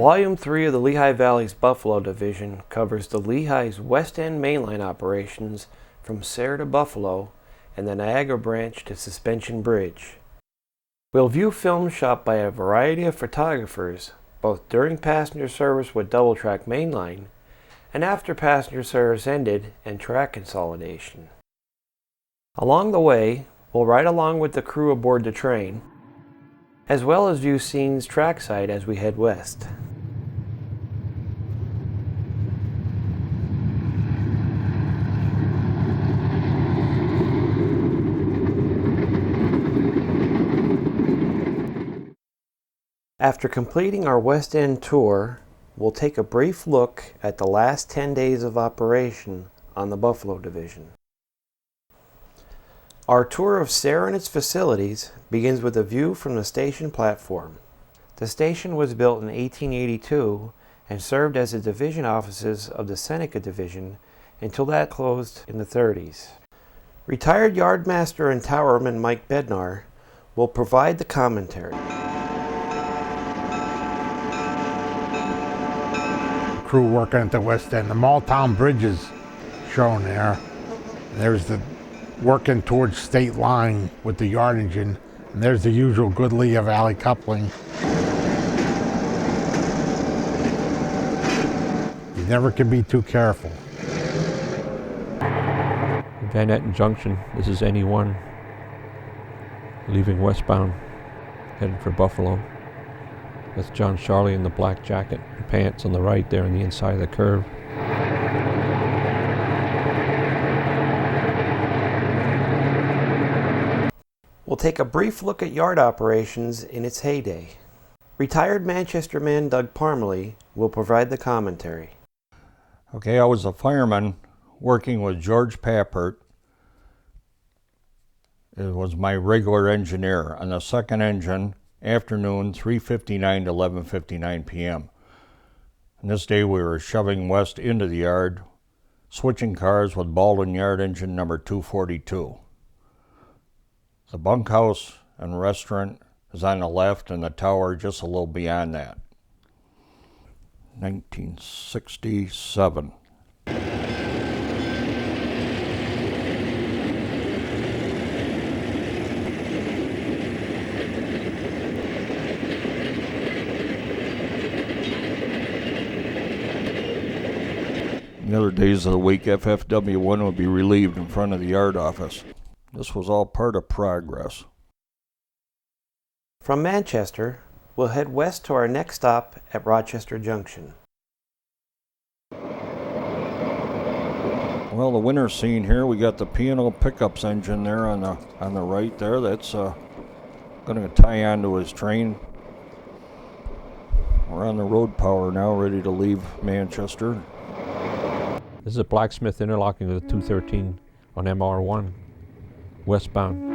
Volume 3 of the Lehigh Valley's Buffalo Division covers the Lehigh's West End mainline operations from Sayre to Buffalo and the Niagara Branch to Suspension Bridge. We'll view films shot by a variety of photographers, both during passenger service with double-track mainline and after passenger service ended and track consolidation. Along the way, we'll ride along with the crew aboard the train, as well as view scenes trackside as we head west. After completing our West End tour, we'll take a brief look at the last 10 days of operation on the Buffalo Division. Our tour of Sayre and its facilities begins with a view from the station platform. The station was built in 1882 and served as the division offices of the Seneca Division until that closed in the 30s. Retired Yardmaster and Towerman Mike Bednar will provide the commentary. Crew working at the West End. The Malltown Bridge is shown there. There's the working towards state line with the yard engine. And there's the usual good Lehigh Valley coupling. You never can be too careful. Van Etten Junction, this is NE1, leaving westbound, headed for Buffalo. That's John Charlie in the black jacket and pants on the right there on the inside of the curve. We'll take a brief look at yard operations in its heyday. Retired Manchester man Doug Parmalee will provide the commentary. Okay, I was a fireman working with George Pappert. It was my regular engineer on the second engine, afternoon 3:59 to 11:59 p.m. And this day we were shoving west into the yard, switching cars with Baldwin Yard engine number 242. The bunkhouse and restaurant is on the left and the tower just a little beyond that. 1967. The other days of the week, FFW1 would be relieved in front of the yard office. This was all part of progress. From Manchester, we'll head west to our next stop at Rochester Junction. Well, the winter scene here, we got the P&O pickups engine there on the right there. That's going to tie onto his train. We're on the road power now, ready to leave Manchester. This is a blacksmith interlocking with a 213 on MR1, westbound.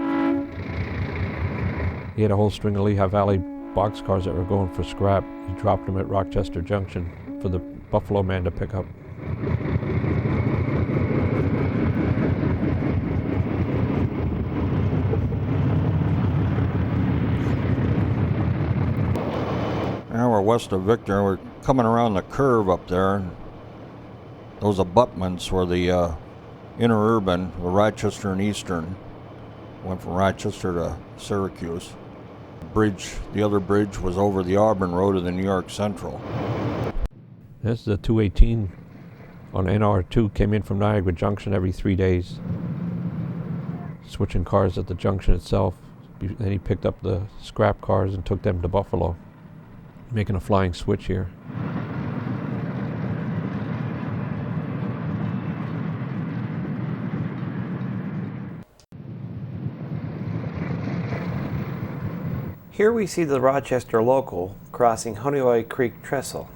He had a whole string of Lehigh Valley boxcars that were going for scrap. He dropped them at Rochester Junction for the Buffalo man to pick up. Now we're west of Victor. We're coming around the curve up there. Those abutments were the interurban, the Rochester and Eastern. Went from Rochester to Syracuse. The other bridge was over the Auburn Road of the New York Central. This is a 218 on NR2, came in from Niagara Junction every 3 days, switching cars at the junction itself. Then he picked up the scrap cars and took them to Buffalo, making a flying switch here. Here we see the Rochester Local crossing Honeoye Creek Trestle.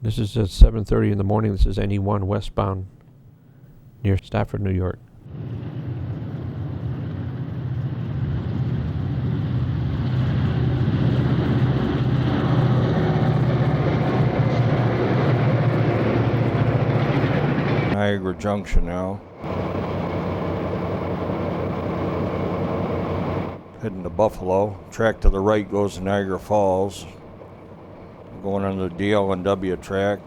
This is at 7:30 in the morning. This is NE1 westbound near Stafford, New York. Niagara Junction now. heading to Buffalo. Track to the right goes to Niagara Falls. Going on the DL&W track.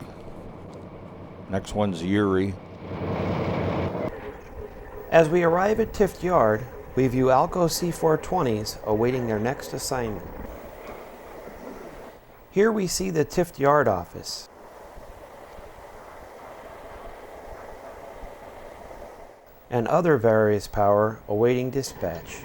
Next one's Erie. As we arrive at Tifft Yard, we view Alco C420s awaiting their next assignment. Here we see the Tifft Yard office. And other various power awaiting dispatch.